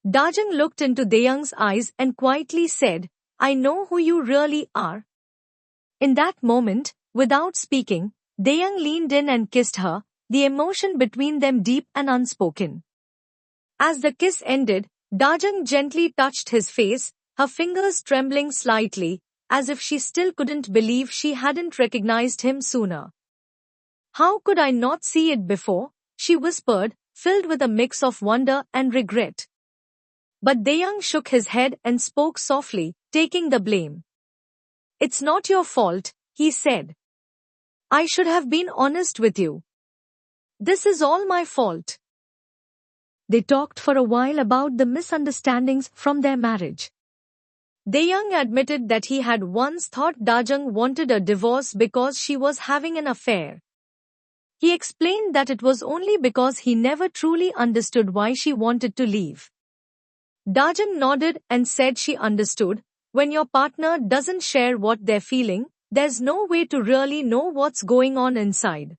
Dajang looked into Dayang's eyes and quietly said, I know who you really are. In that moment, without speaking, Dayang leaned in and kissed her, the emotion between them deep and unspoken. As the kiss ended, Dajang gently touched his face, her fingers trembling slightly, as if she still couldn't believe she hadn't recognized him sooner. How could I not see it before? She whispered, filled with a mix of wonder and regret. But Dayang shook his head and spoke softly, taking the blame. It's not your fault, he said. I should have been honest with you. This is all my fault. They talked for a while about the misunderstandings from their marriage. Dayang admitted that he had once thought Dajang wanted a divorce because she was having an affair. He explained that it was only because he never truly understood why she wanted to leave. Dajang nodded and said she understood. When your partner doesn't share what they're feeling, there's no way to really know what's going on inside.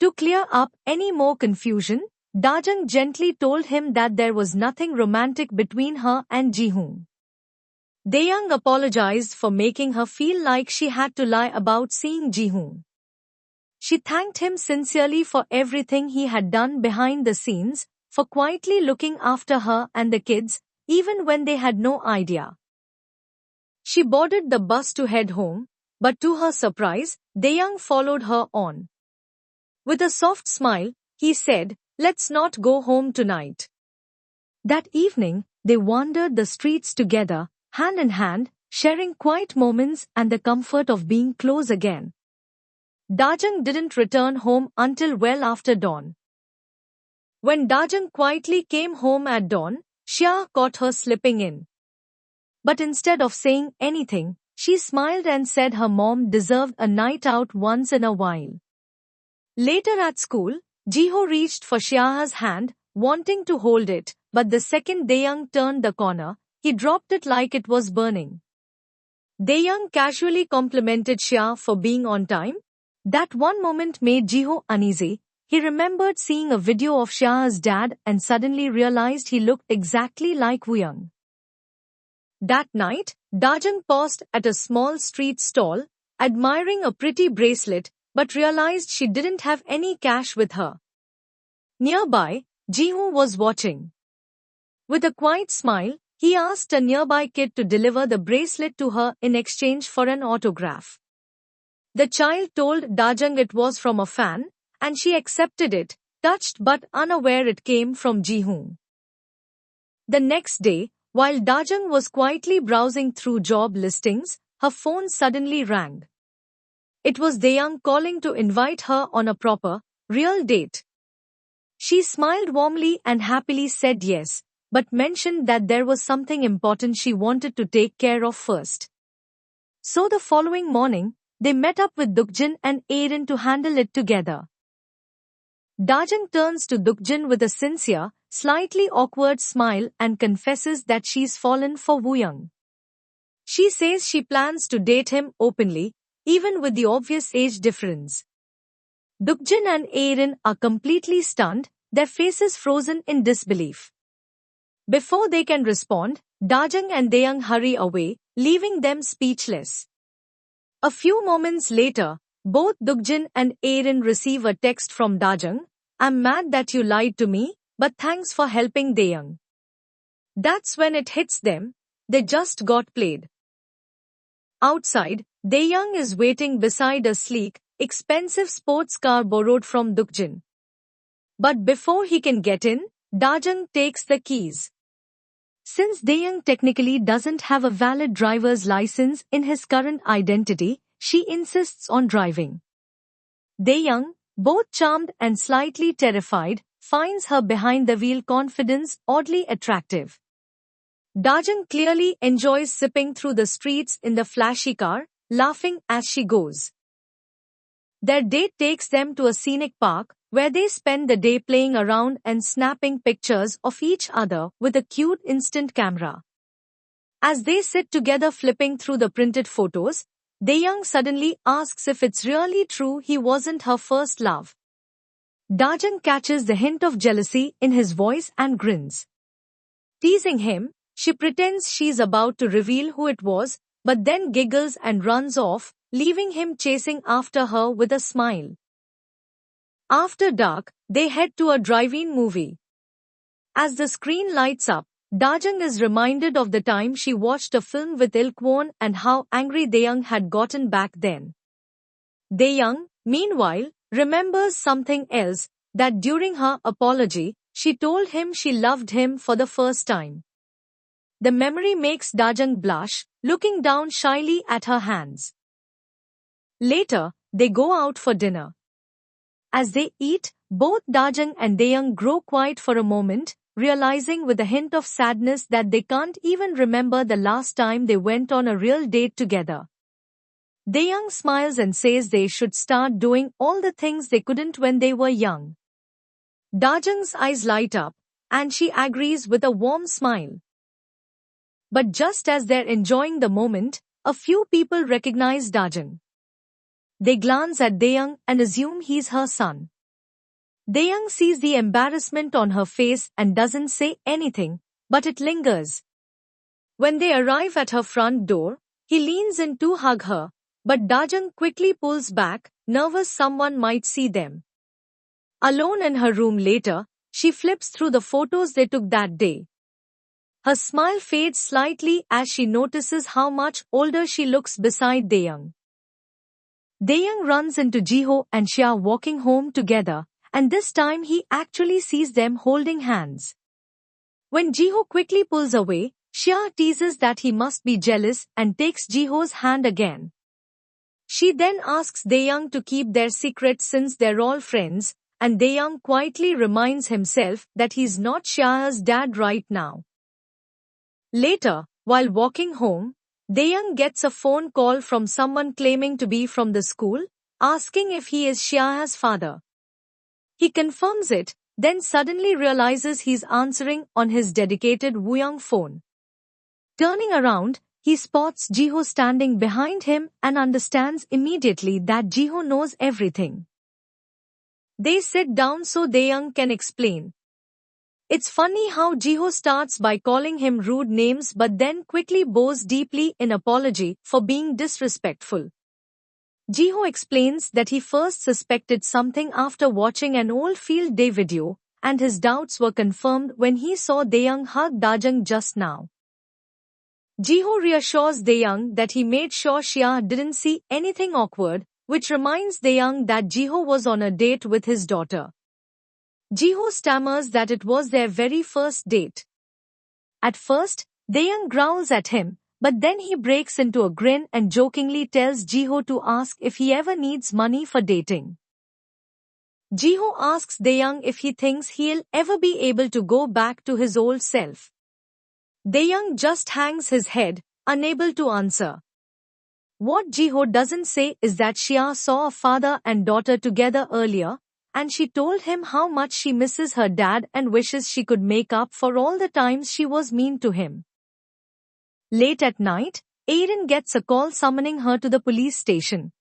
To clear up any more confusion, Dajang gently told him that there was nothing romantic between her and Jihoon. Dayang apologized for making her feel like she had to lie about seeing Jihoon. She thanked him sincerely for everything he had done behind the scenes, for quietly looking after her and the kids, even when they had no idea. She boarded the bus to head home, but to her surprise, Dayang followed her on. With a soft smile, he said, let's not go home tonight. That evening, they wandered the streets together, hand in hand, sharing quiet moments and the comfort of being close again. Dajang didn't return home until well after dawn. When Dajang quietly came home at dawn, Shia caught her slipping in. But instead of saying anything, she smiled and said her mom deserved a night out once in a while. Later at school, Jiho reached for Shia's hand, wanting to hold it, but the second Dayang turned the corner, he dropped it like it was burning. Dayang casually complimented Shia for being on time. That one moment made Jiho uneasy. He remembered seeing a video of Shia's dad and suddenly realized he looked exactly like Wooyoung. That night, Dajang paused at a small street stall, admiring a pretty bracelet, but realized she didn't have any cash with her. Nearby, Jiho was watching. With a quiet smile, he asked a nearby kid to deliver the bracelet to her in exchange for an autograph. The child told Dajang it was from a fan, and she accepted it, touched but unaware it came from Jihoon. The next day, while Dajang was quietly browsing through job listings, her phone suddenly rang. It was Dayang calling to invite her on a proper, real date. She smiled warmly and happily said yes, but mentioned that there was something important she wanted to take care of first. So the following morning, they met up with Dukjin and Aaron to handle it together. Dajang turns to Dukjin with a sincere, slightly awkward smile and confesses that she's fallen for Wooyoung. She says she plans to date him openly, even with the obvious age difference. Dukjin and Aaron are completely stunned, their faces frozen in disbelief. Before they can respond, Dajang and Dayang hurry away, leaving them speechless. A few moments later, both Dukjin and Aaron receive a text from Dajang. I'm mad that you lied to me, but thanks for helping Dayang. That's when it hits them, they just got played. Outside, Dayang is waiting beside a sleek, expensive sports car borrowed from Dukjin. But before he can get in, Dajang takes the keys. Since Dayang technically doesn't have a valid driver's license in his current identity, she insists on driving. Dayang, both charmed and slightly terrified, finds her behind the wheel confidence oddly attractive. Dajang clearly enjoys zipping through the streets in the flashy car, laughing as she goes. Their date takes them to a scenic park, where they spend the day playing around and snapping pictures of each other with a cute instant camera. As they sit together flipping through the printed photos, Dayang suddenly asks if it's really true he wasn't her first love. Dajang catches the hint of jealousy in his voice and grins. Teasing him, she pretends she's about to reveal who it was, but then giggles and runs off, leaving him chasing after her with a smile. After dark, they head to a drive-in movie. As the screen lights up, Dajang is reminded of the time she watched a film with Ilkwon and how angry Daeyoung had gotten back then. Daeyoung, meanwhile, remembers something else, that during her apology, she told him she loved him for the first time. The memory makes Dajang blush, looking down shyly at her hands. Later, they go out for dinner. As they eat, both Dajang and Daeyoung grow quiet for a moment, realizing with a hint of sadness that they can't even remember the last time they went on a real date together. Daeyoung smiles and says they should start doing all the things they couldn't when they were young. Dajang's eyes light up, and she agrees with a warm smile. But just as they're enjoying the moment, a few people recognize Dajang. They glance at Daeyoung and assume he's her son. Daeyoung sees the embarrassment on her face and doesn't say anything, but it lingers. When they arrive at her front door, he leans in to hug her, but Dajang quickly pulls back, nervous someone might see them. Alone in her room later, she flips through the photos they took that day. Her smile fades slightly as she notices how much older she looks beside Daeyoung. Daeyoung runs into Jiho and Xia walking home together, and this time he actually sees them holding hands. When Jiho quickly pulls away, Xia teases that he must be jealous and takes Jiho's hand again. She then asks Daeyoung to keep their secret since they're all friends, and Daeyoung quietly reminds himself that he's not Xia's dad right now. Later, while walking home, Daeyoung gets a phone call from someone claiming to be from the school, asking if he is Xia's father. He confirms it, then suddenly realizes he's answering on his dedicated Wuyang phone. Turning around, he spots Jiho standing behind him and understands immediately that Jiho knows everything. They sit down so Daeyoung can explain. It's funny how Jiho starts by calling him rude names but then quickly bows deeply in apology for being disrespectful. Jiho explains that he first suspected something after watching an old field day video, and his doubts were confirmed when he saw Daeyoung hug Dajang just now. Jiho reassures Daeyoung that he made sure Xia didn't see anything awkward, which reminds Daeyoung that Jiho was on a date with his daughter. Jiho stammers that it was their very first date. At first, Daeyoung growls at him, but then he breaks into a grin and jokingly tells Jiho to ask if he ever needs money for dating. Jiho asks Daeyoung if he thinks he'll ever be able to go back to his old self. Daeyoung just hangs his head, unable to answer. What Jiho doesn't say is that Xia saw a father and daughter together earlier, and she told him how much she misses her dad and wishes she could make up for all the times she was mean to him. Late at night, Erin gets a call summoning her to the police station.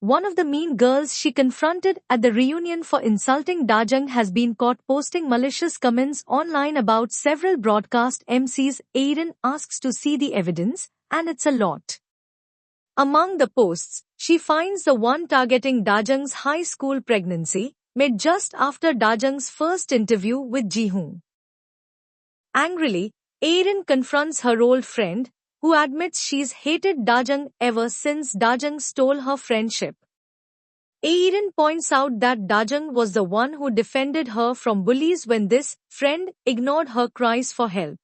One of the mean girls she confronted at the reunion for insulting Dajang has been caught posting malicious comments online about several broadcast MCs. Erin asks to see the evidence, and it's a lot. Among the posts, she finds the one targeting Dajang's high school pregnancy, made just after Dajang's first interview with Jihoon. Angrily, Erin confronts her old friend, who admits she's hated Dajang ever since Dajang stole her friendship. Erin points out that Dajang was the one who defended her from bullies when this friend ignored her cries for help.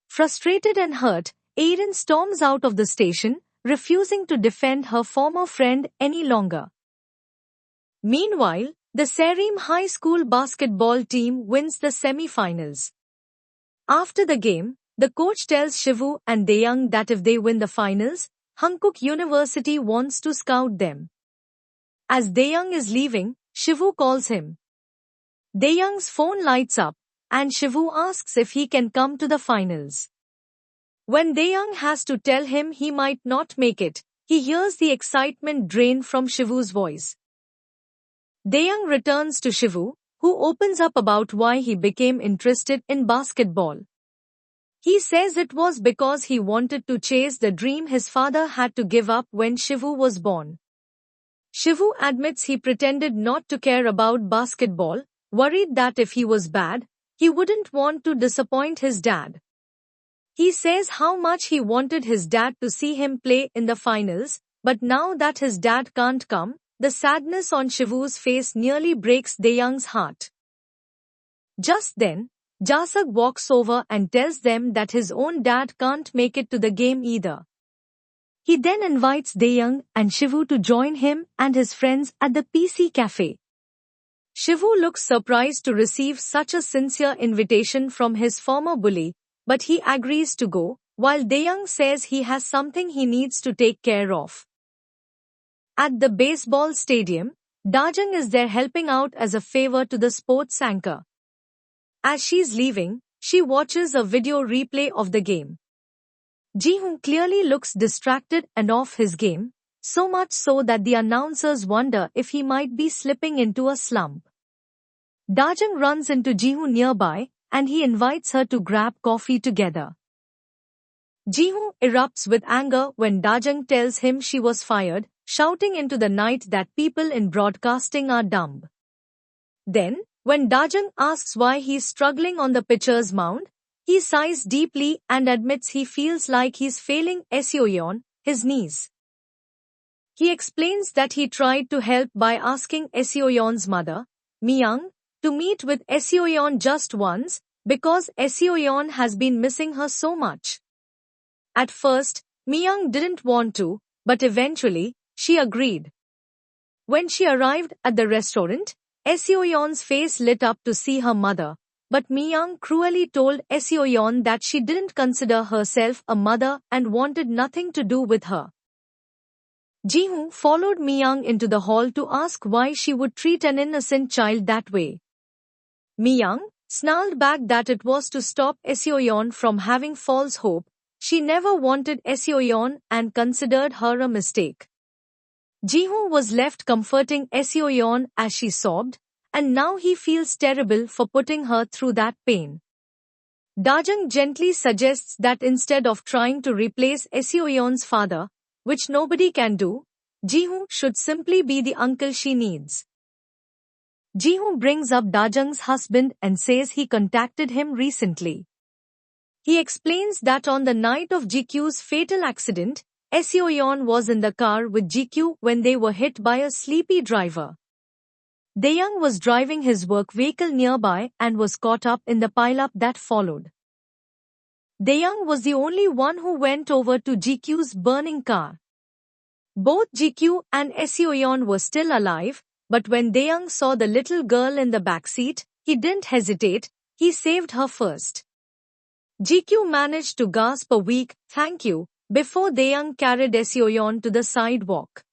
Frustrated and hurt, Erin storms out of the station, refusing to defend her former friend any longer. Meanwhile, the Sarim High School basketball team wins the semi-finals. After the game, the coach tells Shivu and Daeyoung that if they win the finals, Hankook University wants to scout them. As Daeyoung is leaving, Shivu calls him. Daeyoung's phone lights up, and Shivu asks if he can come to the finals. When Daeyoung has to tell him he might not make it, he hears the excitement drain from Shivu's voice. Daeyoung returns to Shivu, who opens up about why he became interested in basketball. He says it was because he wanted to chase the dream his father had to give up when Shivu was born. Shivu admits he pretended not to care about basketball, worried that if he was bad, he wouldn't want to disappoint his dad. He says how much he wanted his dad to see him play in the finals, but now that his dad can't come, the sadness on Shivu's face nearly breaks Dayang's heart. Just then, Jasag walks over and tells them that his own dad can't make it to the game either. He then invites Dayang and Shivu to join him and his friends at the PC cafe. Shivu looks surprised to receive such a sincere invitation from his former bully, but he agrees to go, while Dayang says he has something he needs to take care of. At the baseball stadium, Dajang is there helping out as a favor to the sports anchor. As she's leaving, she watches a video replay of the game. Ji-hoon clearly looks distracted and off his game, so much so that the announcers wonder if he might be slipping into a slump. Dajang runs into Ji-hoon nearby, and he invites her to grab coffee together. Ji-hoon erupts with anger when Dajang tells him she was fired, shouting into the night that people in broadcasting are dumb. Then, when Dajang asks why he's struggling on the pitcher's mound, he sighs deeply and admits he feels like he's failing Seoyeon, his niece. He explains that he tried to help by asking Seoyeon's mother, Myung, to meet with Seoyeon just once, because Seoyeon has been missing her so much. At first, Myung didn't want to, but eventually, she agreed. When she arrived at the restaurant, Seoyeon's face lit up to see her mother, but Myung cruelly told Seoyeon that she didn't consider herself a mother and wanted nothing to do with her. Ji-hoon followed Myung into the hall to ask why she would treat an innocent child that way. Myung snarled back that it was to stop Seoyeon from having false hope. She never wanted Seoyeon and considered her a mistake. Ji-hoon was left comforting Seoyeon as she sobbed, and now he feels terrible for putting her through that pain. Dajang gently suggests that instead of trying to replace Seoyeon's father, which nobody can do, Ji-hoon should simply be the uncle she needs. Ji-hoon brings up Dajang's husband and says he contacted him recently. He explains that on the night of GQ's fatal accident, Seoyeon was in the car with GQ when they were hit by a sleepy driver. Dayang was driving his work vehicle nearby and was caught up in the pileup that followed. Dayang was the only one who went over to GQ's burning car. Both GQ and Seoyeon were still alive, but when Dayang saw the little girl in the backseat, he didn't hesitate, he saved her first. GQ managed to gasp a weak, "Thank you," before Dayang carried Seoyeon to the sidewalk.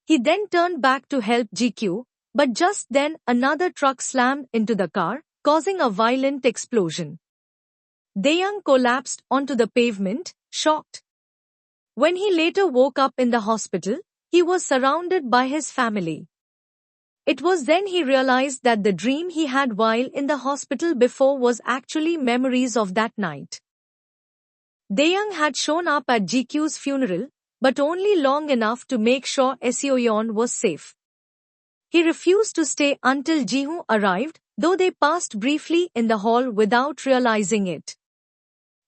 He then turned back to help GQ, but just then another truck slammed into the car, causing a violent explosion. Dayang collapsed onto the pavement, shocked. When he later woke up in the hospital, he was surrounded by his family. It was then he realized that the dream he had while in the hospital before was actually memories of that night. Dayang had shown up at GQ's funeral, but only long enough to make sure Seoyeon was safe. He refused to stay until Ji-hoon arrived, though they passed briefly in the hall without realizing it.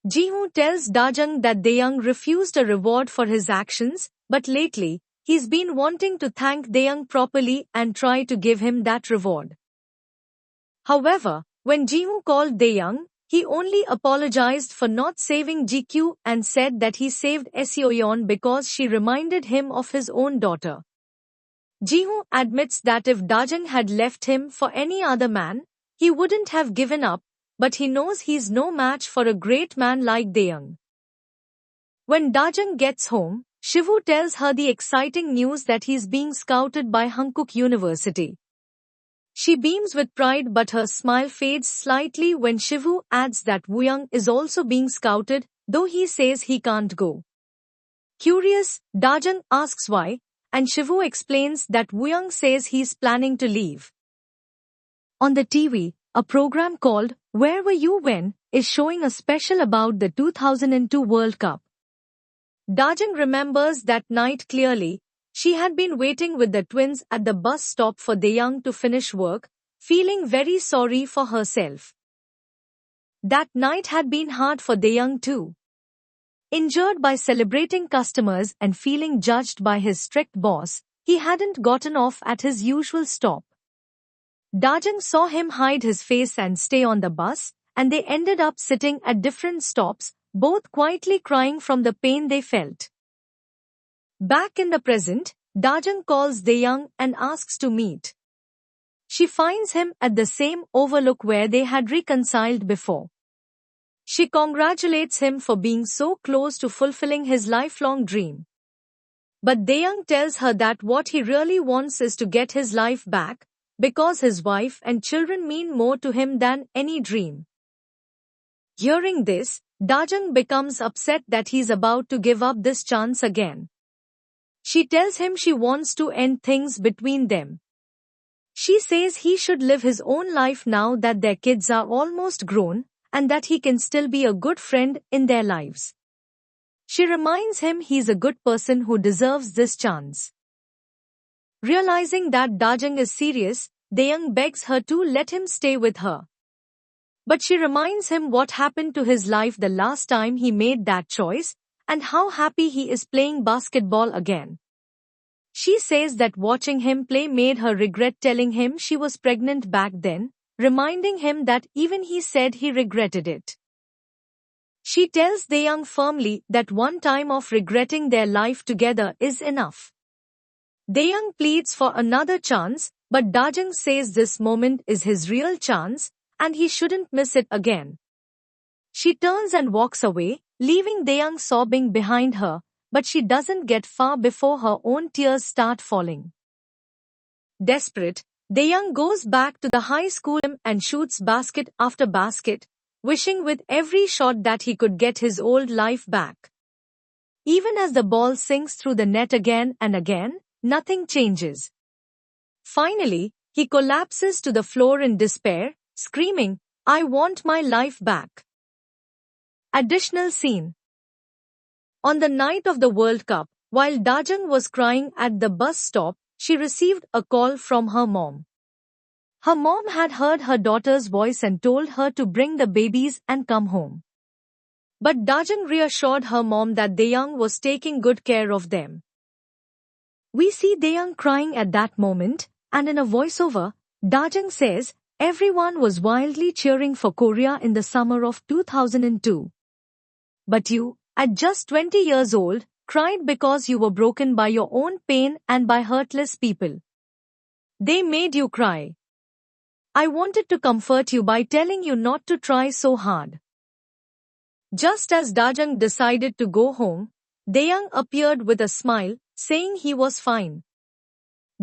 Ji-hoon tells Dajang that Dayang refused a reward for his actions, but lately, he's been wanting to thank Dayang properly and try to give him that reward. However, when Ji-hoon called Dayang, he only apologized for not saving GQ and said that he saved Seoyeon because she reminded him of his own daughter. Ji-hoon admits that if Dajang had left him for any other man, he wouldn't have given up, but he knows he's no match for a great man like Dayang. When Dajang gets home, Shivu tells her the exciting news that he's being scouted by Hankook University. She beams with pride, but her smile fades slightly when Shivu adds that Wooyoung is also being scouted, though he says he can't go. Curious, Dajang asks why, and Shivu explains that Wooyoung says he's planning to leave. On the TV, a program called Where Were You When is showing a special about the 2002 World Cup. Dajang remembers that night clearly. She had been waiting with the twins at the bus stop for Dayang to finish work, feeling very sorry for herself. That night had been hard for Dayang too. Injured by celebrating customers and feeling judged by his strict boss, he hadn't gotten off at his usual stop. Dajang saw him hide his face and stay on the bus, and they ended up sitting at different stops, both quietly crying from the pain they felt. Back in the present, Dajang calls Dayang and asks to meet. She finds him at the same overlook where they had reconciled before. She congratulates him for being so close to fulfilling his lifelong dream. But Dayang tells her that what he really wants is to get his life back, because his wife and children mean more to him than any dream. Hearing this, Dajang becomes upset that he's about to give up this chance again. She tells him she wants to end things between them. She says he should live his own life now that their kids are almost grown, and that he can still be a good friend in their lives. She reminds him he's a good person who deserves this chance. Realizing that Dajang is serious, Dayang begs her to let him stay with her. But she reminds him what happened to his life the last time he made that choice, and how happy he is playing basketball again. She says that watching him play made her regret telling him she was pregnant back then, reminding him that even he said he regretted it. She tells Dayang firmly that one time of regretting their life together is enough. Dayang pleads for another chance, but Dajang says this moment is his real chance, and he shouldn't miss it again. She turns and walks away, leaving Dayang sobbing behind her, but she doesn't get far before her own tears start falling. Desperate, Dayang goes back to the high school and shoots basket after basket, wishing with every shot that he could get his old life back. Even as the ball sinks through the net again and again, nothing changes. Finally, he collapses to the floor in despair, screaming, "I want my life back." Additional scene. On the night of the World Cup, while Dajang was crying at the bus stop, she received a call from her mom. Her mom had heard her daughter's voice and told her to bring the babies and come home. But Dajang reassured her mom that Dayang was taking good care of them. We see Dayang crying at that moment, and in a voiceover, Dajang says, "Everyone was wildly cheering for Korea in the summer of 2002. But you, at just 20 years old, cried because you were broken by your own pain and by hurtless people. They made you cry. I wanted to comfort you by telling you not to try so hard." Just as Dajang decided to go home, Dayang appeared with a smile, saying he was fine.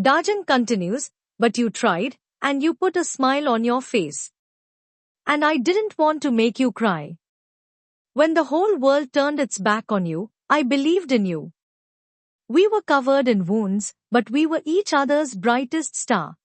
Dajang continues, "But you tried, and you put a smile on your face. And I didn't want to make you cry. When the whole world turned its back on you, I believed in you. We were covered in wounds, but we were each other's brightest star."